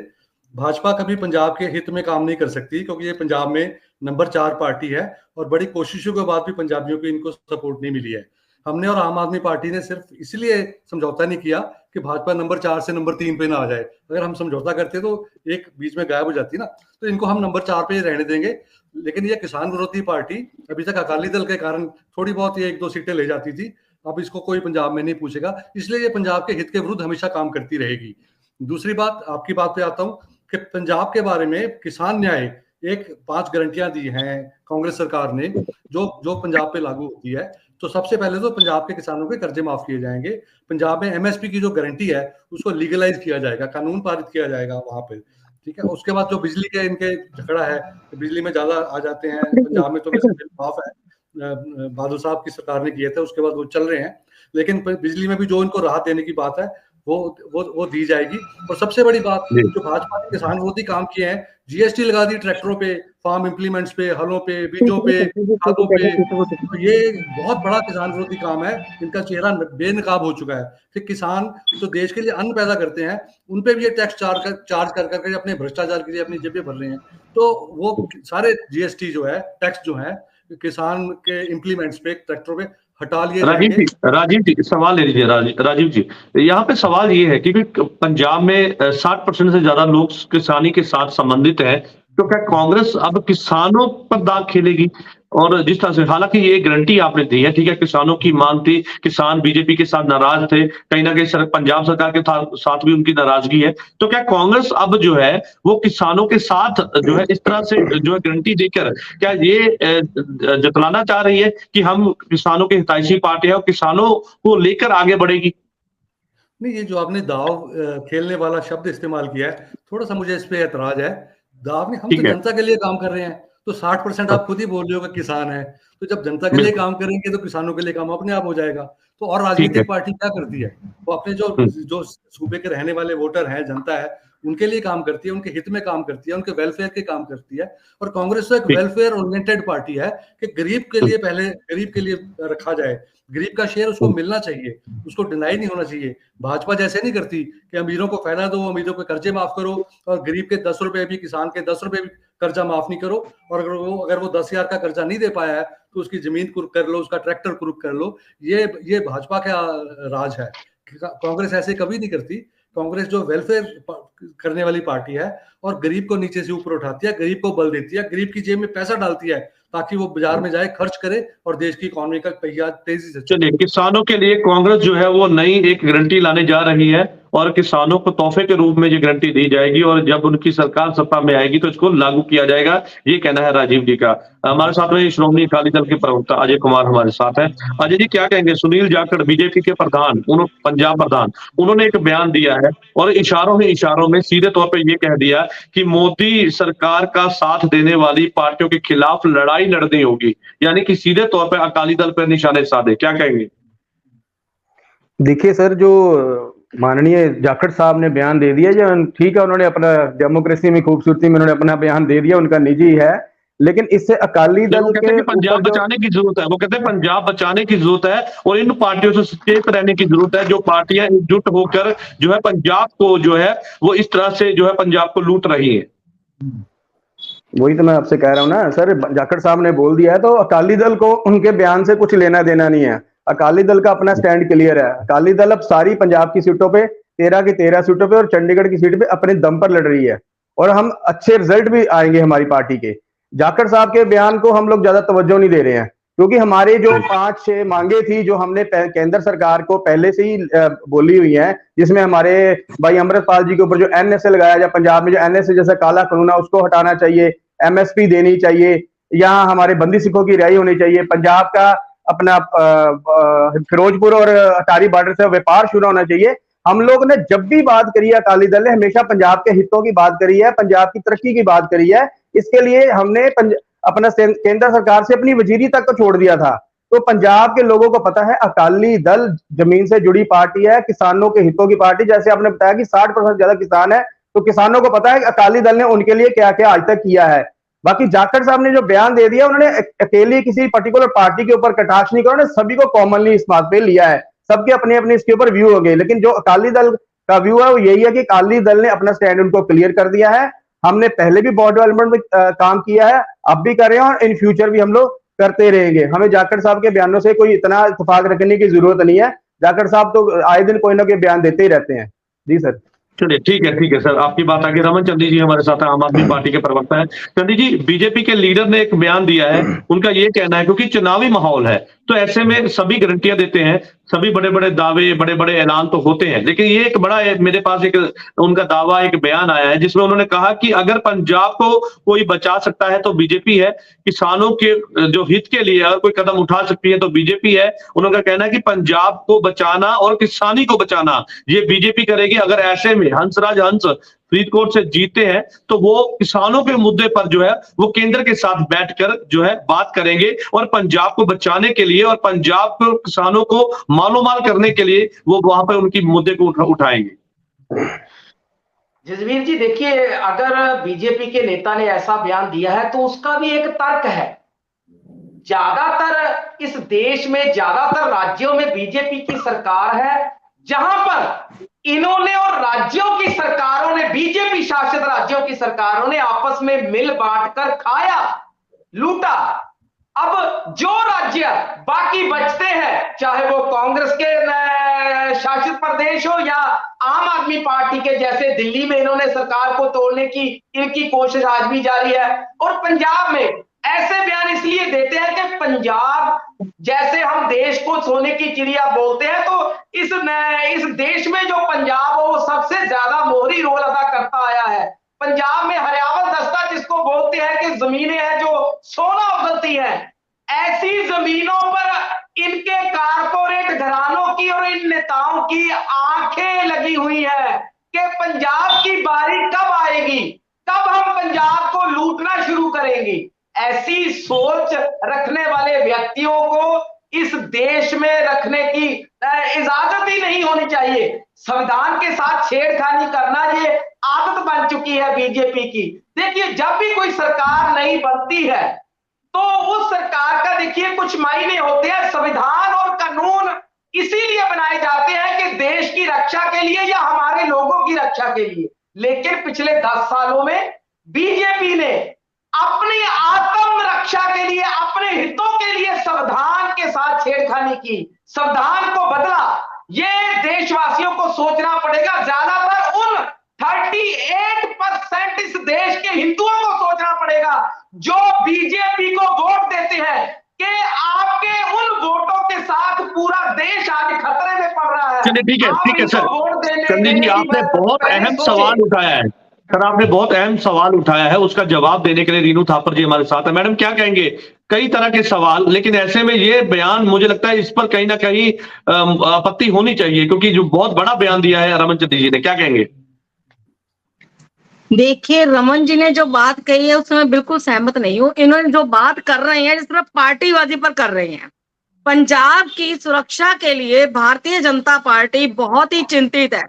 भाजपा कभी पंजाब के हित में काम नहीं कर सकती, क्योंकि ये पंजाब में नंबर 4 पार्टी है और बड़ी कोशिशों के बाद भी पंजाबियों को इनको सपोर्ट नहीं मिली है। हमने और आम आदमी पार्टी ने सिर्फ इसलिए समझौता नहीं किया कि भाजपा नंबर 4 से नंबर 3 पे ना आ जाए। अगर हम समझौता करते तो एक बीच में गायब हो जाती ना, तो इनको हम नंबर 4 पे रहने देंगे। लेकिन ये किसान विरोधी पार्टी अभी तक अकाली दल के कारण थोड़ी बहुत ये 1-2 सीटें ले जाती थी, अब इसको कोई पंजाब में नहीं पूछेगा, इसलिए ये पंजाब के हित के विरुद्ध हमेशा काम करती रहेगी। दूसरी बात, आपकी बात पे आता हूँ कि पंजाब के बारे में किसान न्याय एक 5 गारंटियां दी हैं कांग्रेस सरकार ने, जो पंजाब पे लागू होती है। तो सबसे पहले तो पंजाब के किसानों के कर्जे माफ किए जाएंगे। पंजाब में एमएसपी की जो गारंटी है उसको लीगलाइज किया जाएगा, कानून पारित किया जाएगा वहां पे। ठीक है, उसके बाद जो बिजली के इनके झगड़ा है, बिजली में ज्यादा आ जाते हैं पंजाब में, तो वैसे माफ है, बादल साहब की सरकार ने किए थे, उसके बाद वो चल रहे हैं। लेकिन बिजली में भी जो इनको राहत देने की बात है वो दी जाएगी। और सबसे बड़ी बात, जो भाजपा ने किसान विरोधी काम किए हैं, जीएसटी लगा दी ट्रैक्टरों पे, फार्म इंप्लीमेंट्स पे, हलों पे, बीजों पे, खादों पे। तो ये बहुत बड़ा किसान विरोधी काम है, इनका चेहरा बेनकाब हो चुका है कि किसान जो देश के लिए अन्न पैदा करते हैं उन पे भी ये टैक्स चार्ज कर करके अपने भ्रष्टाचार के लिए अपनी जेबें भर रहे हैं। तो वो सारे जीएसटी जो है, टैक्स जो है किसान के इंप्लीमेंट्स पे, ट्रैक्टरों पे हटा लिए। राजीव जी सवाल ले लीजिए। राजीव जी, यहाँ पे सवाल ये है कि पंजाब में 60% से ज्यादा लोग किसानी के साथ संबंधित हैं, तो क्या कांग्रेस अब किसानों पर दाग खेलेगी? और जिस तरह से, हालांकि ये गारंटी आपने दी है, ठीक है, किसानों की मांग थी, किसान बीजेपी के साथ नाराज थे, कहीं ना कहीं पंजाब सरकार के साथ भी उनकी नाराजगी है, तो क्या कांग्रेस अब जो है वो किसानों के साथ जो है इस तरह से जो है गारंटी देकर क्या ये जतलाना चाह रही है कि हम किसानों के हितैषी पार्टी है और किसानों को लेकर आगे बढ़ेगी? नहीं, ये जो आपने दाव खेलने वाला शब्द इस्तेमाल किया है, थोड़ा सा मुझे इस पे ऐतराज है। दाव नहीं, हम तो जनता के लिए काम कर रहे हैं, तो 60% आप खुद ही बोल रहे हो कि किसान है, तो जब जनता के लिए काम करेंगे तो किसानों के लिए काम अपने आप हो जाएगा। तो और राजनीतिक पार्टी क्या करती है, वो अपने जो सूबे के रहने वाले वोटर हैं, जनता है, उनके लिए काम करती है, उनके हित में काम करती है, उनके वेलफेयर के काम करती है। और कांग्रेस तो एक वेलफेयर ओरिएंटेड पार्टी है कि गरीब के लिए पहले गरीब के लिए रखा जाए, गरीब का शेयर उसको मिलना चाहिए, उसको डिनाई नहीं होना चाहिए। भाजपा जैसे नहीं करती कि अमीरों को फायदा दो, अमीरों के कर्जे माफ करो, और गरीब के 10 रुपए भी, किसान के 10 रुपए भी कर्जा माफ नहीं करो। और अगर वो 10,000 का कर्जा नहीं दे पाया है तो उसकी जमीन कुर्क कर लो, उसका ट्रैक्टर कुर्क कर लो। ये भाजपा का राज है। कांग्रेस ऐसे कभी नहीं करती। कांग्रेस जो वेलफेयर करने वाली पार्टी है और गरीब को नीचे से ऊपर उठाती है, गरीब को बल देती है, गरीब की जेब में पैसा डालती है ताकि वो बाजार में जाए, खर्च करे और देश की इकोनॉमी का पहिया तेजी से चले। किसानों के लिए कांग्रेस जो है वो नई एक गारंटी लाने जा रही है और किसानों को तोहफे के रूप में ये गारंटी दी जाएगी, और जब उनकी सरकार सत्ता में आएगी तो इसको लागू किया जाएगा, ये कहना है राजीव जी का। हमारे साथ में श्रोमणी अकाली दल के प्रवक्ता अजय कुमार हमारे साथ है। अजय जी क्या कहेंगे? सुनील जाखड़ बीजेपी के प्रधान, पंजाब प्रधान, उन्होंने एक बयान दिया है और इशारों में सीधे तौर पर यह कह दिया कि मोदी सरकार का साथ देने वाली पार्टियों के खिलाफ लड़ाई लड़नी होगी, यानी कि सीधे तौर पर अकाली दल पर निशाने साधे। क्या कहेंगे? देखिए सर, जो माननीय जाखड़ साहब ने बयान दे दिया, जो ठीक है, उन्होंने अपना डेमोक्रेसी में खूबसूरती में उन्होंने अपना बयान दे दिया, उनका निजी है। लेकिन इससे अकाली वो दल कहते के हैं कि पंजाब ऊपर जो बचाने की जरूरत है, वो कहते हैं पंजाब बचाने की जरूरत है और इन पार्टियों से सचेत रहने की जरूरत है, जो पार्टियां एकजुट होकर जो है पंजाब को जो है वो इस तरह से जो है पंजाब को लूट रही है। वही तो मैं आपसे कह रहा हूँ ना सर, जाखड़ साहब ने बोल दिया है तो अकाली दल को उनके बयान से कुछ लेना देना नहीं है। अकाली दल का अपना स्टैंड क्लियर है। अकाली दल अब सारी पंजाब की सीटों पे 13 की 13 सीटों पे और चंडीगढ़ की सीट पे अपने दम पर लड़ रही है और हम अच्छे रिजल्ट भी आएंगे हमारी पार्टी के। जाखड़ साहब के बयान को हम लोग ज्यादा तवज्जो नहीं दे रहे हैं क्योंकि हमारे जो 5-6 मांगे थी जो हमने केंद्र सरकार को पहले से ही बोली हुई है, जिसमें हमारे भाई अमृतपाल जी के ऊपर जो एनएसए लगाया जाए, पंजाब में जो एनएसए जैसा काला कानून है उसको हटाना चाहिए, एमएसपी देनी चाहिए, यहाँ हमारे बंदी सिखों की रिहाई होनी चाहिए, पंजाब का अपना फिरोजपुर और अटारी बॉर्डर से व्यापार शुरू होना चाहिए। हम लोग ने जब भी बात करी है, अकाली दल ने हमेशा पंजाब के हितों की बात करी है, पंजाब की तरक्की की बात करी है। इसके लिए हमने अपना केंद्र सरकार से अपनी वजीरी तक को छोड़ दिया था। तो पंजाब के लोगों को पता है अकाली दल जमीन से जुड़ी पार्टी है, किसानों के हितों की पार्टी। जैसे आपने बताया कि 60% ज्यादा किसान है, तो किसानों को पता है कि अकाली दल ने उनके लिए क्या क्या आज तक किया है। बाकी जाखड़ साहब ने जो बयान दे दिया, उन्होंने अकेली किसी पर्टिकुलर पार्टी के ऊपर कटाक्ष नहीं किया, उन्होंने सभी को कॉमनली इस बात पे लिया है। सबके अपने अपने इसके ऊपर व्यू हो गए, लेकिन जो अकाली दल का व्यू है वो यही है कि अकाली दल ने अपना स्टैंड उनको क्लियर कर दिया है। हमने पहले भी बहुत डेवलपमेंट में काम किया है, अब भी कर रहे हैं और इन फ्यूचर भी हम लोग करते रहेंगे। हमें जाखड़ साहब के बयानों से कोई इतना इत्तेफाक रखने की जरूरत नहीं है। जाखड़ साहब तो आए दिन कोई ना कोई बयान देते ही रहते हैं। जी सर। चलिए ठीक है सर, आपकी बात आगे। रमन चंदी जी हमारे साथ आम आदमी पार्टी के प्रवक्ता हैं। चंदी जी, बीजेपी के लीडर ने एक बयान दिया है, उनका ये कहना है क्योंकि चुनावी माहौल है तो ऐसे में सभी गारंटियां देते हैं, सभी बड़े बड़े दावे बड़े बड़े ऐलान तो होते हैं, लेकिन ये एक बड़ा मेरे पास एक उनका दावा, एक बयान आया है जिसमें उन्होंने कहा कि अगर पंजाब को कोई बचा सकता है तो बीजेपी है, किसानों के जो हित के लिए अगर कोई कदम उठा सकती है तो बीजेपी है। उनका कहना है कि पंजाब को बचाना और किसानी को बचाना ये बीजेपी करेगी। अगर ऐसे में हंसराज हंस फरीदकोट से जीते हैं तो वो किसानों के मुद्दे पर जो है वो केंद्र के साथ बैठकर जो है बात करेंगे और पंजाब को बचाने के लिए और पंजाब को किसानों को मालोमाल करने के लिए वो वहां पर उनकी मुद्दे को उठाएंगे। जसवीर जी देखिए, अगर बीजेपी के नेता ने ऐसा बयान दिया है तो उसका भी एक तर्क है। ज्यादातर इस देश में ज्यादातर राज्यों में बीजेपी की सरकार है, जहां पर इन्होंने और राज्यों की सरकारों ने, बीजेपी शासित राज्यों की सरकारों ने आपस में मिल बांट कर खाया, लूटा। अब जो राज्य बाकी बचते हैं, चाहे वो कांग्रेस के शासित प्रदेश हो या आम आदमी पार्टी के, जैसे दिल्ली में इन्होंने सरकार को तोड़ने की इनकी कोशिश आज भी जारी है। और पंजाब में ऐसे बयान इसलिए देते हैं कि पंजाब जैसे हम देश को सोने की चिड़िया बोलते हैं, तो इस देश में जो पंजाब हो वो सबसे ज्यादा मोहरी रोल अदा करता आया है। पंजाब में हरियावल दस्ता जिसको बोलते हैं कि जमीनें हैं जो सोना उगलती हैं, ऐसी जमीनों पर इनके कारपोरेट घरानों की और इन नेताओं की आंखें लगी हुई है कि पंजाब की बारी कब आएगी, कब हम पंजाब को लूटना शुरू करेंगे। ऐसी सोच रखने वाले व्यक्तियों को इस देश में रखने की इजाजत ही नहीं होनी चाहिए। संविधान के साथ छेड़खानी करना ये आदत बन चुकी है बीजेपी की। देखिए, जब भी कोई सरकार नहीं बनती है तो उस सरकार का देखिए कुछ मायने होते हैं। संविधान और कानून इसीलिए बनाए जाते हैं कि देश की रक्षा के लिए या हमारे लोगों की रक्षा के लिए। लेकिन पिछले 10 सालों में बीजेपी ने अपनी आत्म रक्षा के लिए, अपने हितों के लिए संविधान के साथ छेड़खानी की, संविधान को बदला। ये देशवासियों को सोचना पड़ेगा। ज्यादातर उन 38% इस देश के हिंदुओं को सोचना पड़ेगा जो बीजेपी को वोट देते हैं कि आपके उन वोटों के साथ पूरा देश आज खतरे में पड़ रहा है। चलिए ठीक है सर। चंदी जी, आपने बहुत अहम सवाल उठाया है सर, आपने बहुत अहम सवाल उठाया है, उसका जवाब देने के लिए रीनू थापर जी हमारे साथ है। मैडम क्या कहेंगे? कई तरह के सवाल, लेकिन ऐसे में ये बयान मुझे लगता है इस पर कहीं ना कहीं आपत्ति होनी चाहिए, क्योंकि जो बहुत बड़ा बयान दिया है रमन चंदी जी ने, क्या कहेंगे? देखिए, रमन जी ने जो बात कही है उसमें बिल्कुल सहमत नहीं हूँ। इन्होंने जो बात कर रहे हैं जिस तरह पार्टीबाजी पर कर रहे हैं। पंजाब की सुरक्षा के लिए भारतीय जनता पार्टी बहुत ही चिंतित है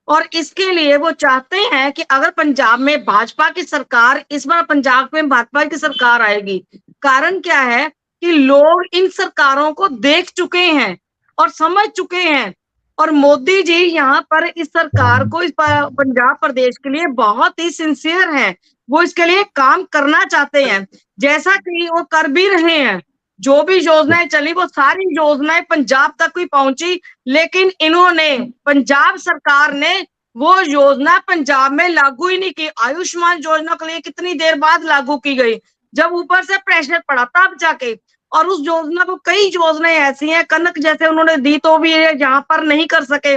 और इसके लिए वो चाहते हैं कि अगर पंजाब में भाजपा की सरकार, इस बार पंजाब में भाजपा की सरकार आएगी। कारण क्या है कि लोग इन सरकारों को देख चुके हैं और समझ चुके हैं, और मोदी जी यहाँ पर इस सरकार को, इस पंजाब प्रदेश के लिए बहुत ही सिंसियर हैं। वो इसके लिए काम करना चाहते हैं, जैसा कि वो कर भी रहे हैं। जो भी योजनाएं चली वो सारी योजनाएं पंजाब तक भी पहुंची, लेकिन इन्होंने, पंजाब सरकार ने वो योजना पंजाब में लागू ही नहीं की। आयुष्मान योजना के लिए कितनी देर बाद लागू की गई, जब ऊपर से प्रेशर पड़ा तब जाके। और उस योजना को, कई योजनाएं ऐसी हैं कनक जैसे उन्होंने दी तो भी ये यहाँ पर नहीं कर सके।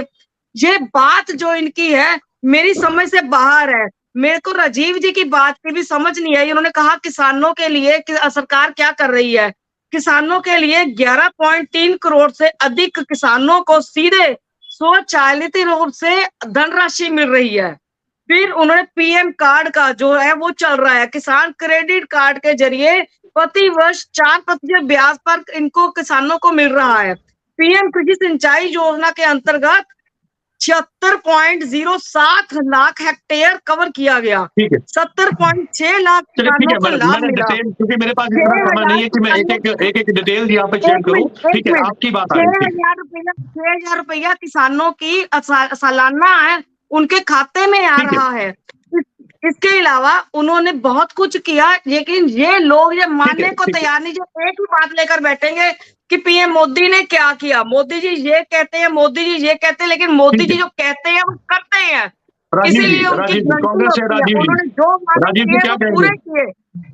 ये बात जो इनकी है मेरी समझ से बाहर है। मेरे को राजीव जी की बात की भी समझ नहीं आई। उन्होंने कहा किसानों के लिए सरकार क्या कर रही है। किसानों के लिए 11.3 करोड़ से अधिक किसानों को सीधे स्वचालित रूप से धनराशि मिल रही है। फिर उन्होंने पीएम कार्ड का जो है वो चल रहा है, किसान क्रेडिट कार्ड के जरिए प्रति वर्ष 4% ब्याज पर इनको किसानों को मिल रहा है। पीएम कृषि सिंचाई योजना के अंतर्गत 76.07 लाख हेक्टेयर कवर किया गया। 70.6 लाख किसानों को लाभ मिला। क्योंकि मेरे पास इतना समय नहीं है कि मैं एक डिटेल यहाँ पे शेयर करूं। ठीक है, आपकी बात आ रही है। 6,000 रुपया किसानों की सालाना है उनके खाते में आ रहा है। इसके अलावा उन्होंने बहुत कुछ किया, लेकिन ये लोग ये मानने को तैयार नहीं। जो एक ही बात लेकर बैठेंगे कि पीएम मोदी ने क्या किया, मोदी जी ये कहते हैं, मोदी जी ये कहते हैं, लेकिन मोदी जी जो कहते हैं वो करते हैं। इसीलिए उन्होंने जो वादे किए वो पूरे किए,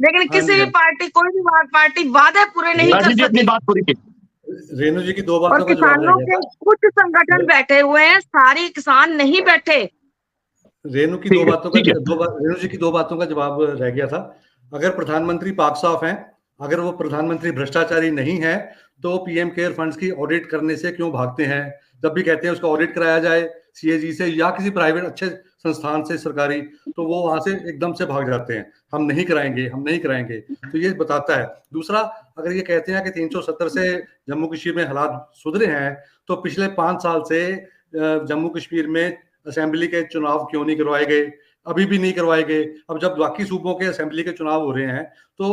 लेकिन किसी भी पार्टी, कोई भी पार्टी वादे पूरे नहीं कर सकती। रेणु जी की दो बातों और किसानों के कुछ संगठन बैठे हुए हैं, सारी किसान नहीं बैठे। रेणु की दो बातों का, रेणु जी की दो बातों का जवाब रह गया था। अगर प्रधानमंत्री पाक साफ हैं, अगर वो प्रधानमंत्री भ्रष्टाचारी नहीं है, तो पीएम केयर फंड्स की ऑडिट करने से क्यों भागते हैं? जब भी कहते हैं उसका ऑडिट कराया जाए सीएजी से या किसी प्राइवेट अच्छे संस्थान से सरकारी, तो वो वहां से एकदम से भाग जाते हैं, हम नहीं कराएंगे, हम नहीं कराएंगे। तो ये बताता है। दूसरा, अगर ये कहते हैं कि 370 से जम्मू कश्मीर में हालात सुधरे हैं, तो पिछले 5 साल से जम्मू कश्मीर में असेंबली के चुनाव क्यों नहीं करवाए गए? अभी भी नहीं करवाए गए। अब जब बाकी सूबों के असेंबली के चुनाव हो रहे हैं तो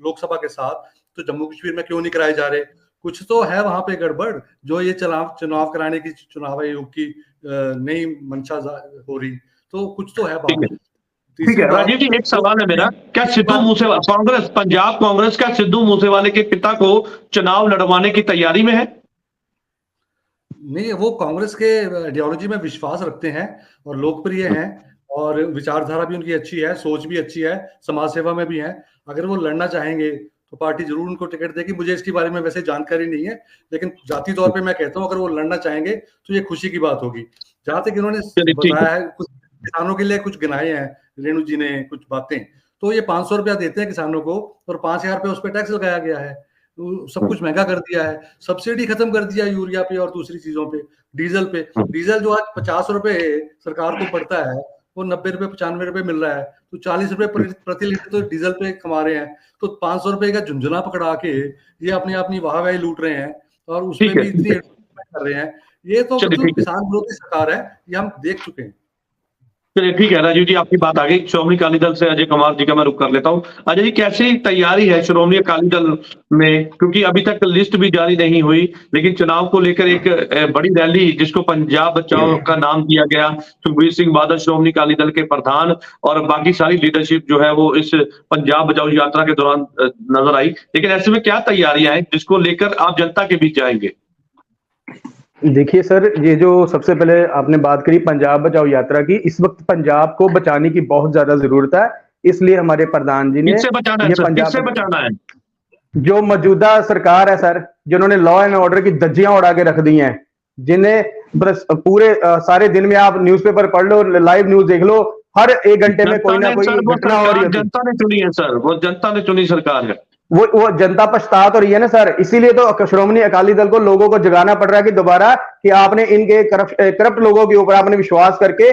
लोकसभा के साथ, तो जम्मू कश्मीर में क्यों नहीं कराए जा रहे? कुछ तो है वहां पे गड़बड़, जो ये चुनाव कराने की चुनाव आयोग की नई मंशा हो रही, तो कुछ तो है बात। ठीक है राजीव जी, एक सवाल है मेरा, क्या सिद्धू मूसेवाला, कांग्रेस, पंजाब कांग्रेस क्या सिद्धू मूसेवाले के पिता को चुनाव लड़वाने की तैयारी में है? नहीं, वो कांग्रेस के आइडियोलॉजी में विश्वास रखते हैं और लोकप्रिय हैं, और विचारधारा भी उनकी अच्छी है, सोच भी अच्छी है, समाज सेवा में भी है। अगर वो लड़ना चाहेंगे तो पार्टी जरूर उनको टिकट देगी। मुझे इसके बारे में वैसे जानकारी नहीं है, लेकिन जाती तौर पे मैं कहता हूँ अगर वो लड़ना चाहेंगे तो ये खुशी की बात होगी। जहां तक इन्होंने बताया है, कुछ किसानों के लिए कुछ गिनाए हैं रेणु जी ने कुछ बातें, तो ये 500 रुपया देते हैं किसानों को और 5,000 रुपये उस पर टैक्स लगाया गया है। सब कुछ महंगा कर दिया है, सब्सिडी खत्म कर दिया यूरिया पे और दूसरी चीजों पे, डीजल पे। डीजल जो आज 50 रुपए सरकार को पड़ता है, वो 90 रुपए 95 रुपए मिल रहा है, तो 40 रुपए प्रति लीटर तो डीजल पे कमा रहे हैं। तो 500 रुपए का झुंझुना पकड़ा के ये अपनी वाहवाही लूट रहे हैं और उसमें भी इतनी कर रहे हैं। ये तो किसान विरोधी सरकार है, ये हम देख चुके हैं। चलिए ठीक है राजीव जी, आपकी बात आ गई। श्रोमणी अकाली दल से अजय कुमार जी का मैं रुख कर लेता हूं। अजय जी, कैसी तैयारी है श्रोमणी अकाली दल में, क्योंकि अभी तक लिस्ट भी जारी नहीं हुई, लेकिन चुनाव को लेकर एक बड़ी रैली जिसको पंजाब बचाओ का नाम दिया गया, सुखबीर सिंह बादल श्रोमणी अकाली दल के प्रधान और बाकी सारी लीडरशिप जो है वो इस पंजाब बचाओ यात्रा के दौरान नजर आई। लेकिन ऐसे में क्या तैयारियां हैं जिसको लेकर आप जनता के बीच जाएंगे? देखिए सर, ये जो सबसे पहले आपने बात करी पंजाब बचाओ यात्रा की, इस वक्त पंजाब को बचाने की बहुत ज्यादा जरूरत है। इसलिए हमारे प्रधान जी ने बचाना है, किससे बचाना है? जो मौजूदा सरकार है सर, जिन्होंने लॉ एंड ऑर्डर की धज्जियां उड़ा के रख दी हैं, जिन्हें पूरे सारे दिन में आप न्यूज़पेपर पढ़ लो, लाइव न्यूज देख लो, हर 1 घंटे में कोई ना कोई घटना हो रही है। जनता ने चुनी है सर, वो जनता ने चुनी सरकार है, वो जनता पछता तो रही है ना सर। इसीलिए तो श्रोमणी अकाली दल को लोगों को जगाना पड़ रहा है कि दोबारा कि आपने इनके करप्ट लोगों के ऊपर आपने विश्वास करके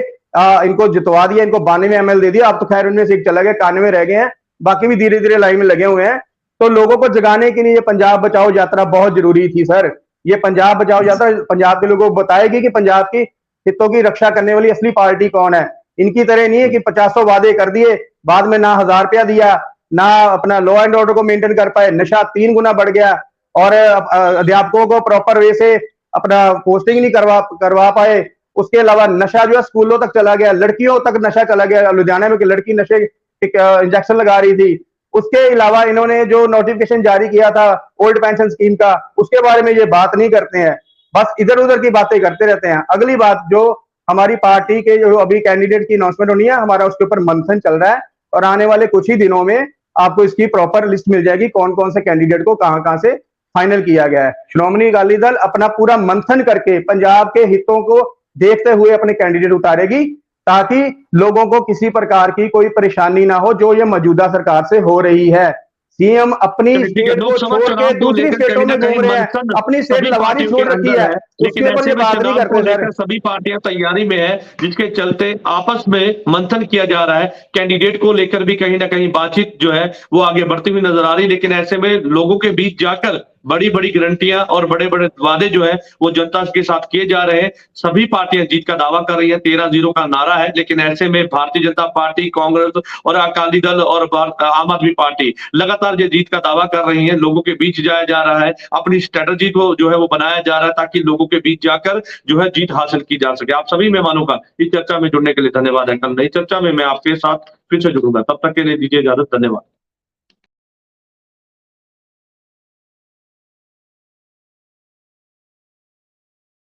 इनको जितवा दिया, इनको 92 ML दे दिया। अब तो खैर उनमें से एक चला गया, 91 रह गए हैं, बाकी भी धीरे धीरे लाइन में लगे हुए हैं। तो लोगों को जगाने के लिए ये पंजाब बचाओ यात्रा बहुत जरूरी थी सर। ये पंजाब बचाओ यात्रा पंजाब के लोगों को बताएगी कि पंजाब की हितों की रक्षा करने वाली असली पार्टी कौन है। इनकी तरह नहीं है कि 50 वादे कर दिए, बाद में ना 1000 रुपया दिया, ना अपना लॉ एंड ऑर्डर को मेंटेन कर पाए, नशा 3 गुना बढ़ गया, और अध्यापकों को प्रॉपर वे से अपना पोस्टिंग नहीं करवा पाए। उसके अलावा नशा जो है स्कूलों तक चला गया, लड़कियों तक नशा चला गया। लुधियाना में लड़की नशे इंजेक्शन लगा रही थी। उसके अलावा इन्होंने जो नोटिफिकेशन जारी किया था ओल्ड पेंशन स्कीम का, उसके बारे में ये बात नहीं करते हैं, बस इधर उधर की बातें करते रहते हैं। अगली बात, जो हमारी पार्टी के जो अभी कैंडिडेट की अनाउंसमेंट होनी है, हमारा उसके ऊपर मंथन चल रहा है, और आने वाले कुछ ही दिनों में आपको इसकी प्रॉपर लिस्ट मिल जाएगी, कौन कौन से कैंडिडेट को कहां से फाइनल किया गया है। श्रोमणी अकाली दल अपना पूरा मंथन करके पंजाब के हितों को देखते हुए अपने कैंडिडेट उतारेगी, ताकि लोगों को किसी प्रकार की कोई परेशानी ना हो जो ये मौजूदा सरकार से हो रही है। सीएम अपनी स्टेट को छोड़ के दूसरी स्टेटों में घूम रहे हैं, अपनी स्टेट लवानी छोड़ रखी है, उसके ऊपर ये बात नहीं करते सर। सभी पार्टियां तैयारी में है, जिसके चलते आपस में मंथन किया जा रहा है। कैंडिडेट को लेकर भी कहीं ना कहीं बातचीत जो है वो आगे बढ़ती हुई नजर आ रही है, लेकिन ऐसे में लोगों के बीच जाकर बड़ी बड़ी गारंटियां और बड़े बड़े वादे जो है वो जनता के साथ किए जा रहे हैं। सभी पार्टियां जीत का दावा कर रही है, 13-0 का नारा है, लेकिन ऐसे में भारतीय जनता पार्टी, कांग्रेस और अकाली दल और आम आदमी पार्टी लगातार ये जीत का दावा कर रही है। लोगों के बीच जाया जा रहा है, अपनी स्ट्रेटजी को जो है वो बनाया जा रहा है, ताकि लोगों के बीच जाकर जो है जीत हासिल की जा सके। आप सभी मेहमानों का इस चर्चा में जुड़ने के लिए धन्यवाद है। कल नई चर्चा में मैं आपके साथ फिर से जुड़ूंगा, तब तक के लिए दीजिए इजाजत। धन्यवाद।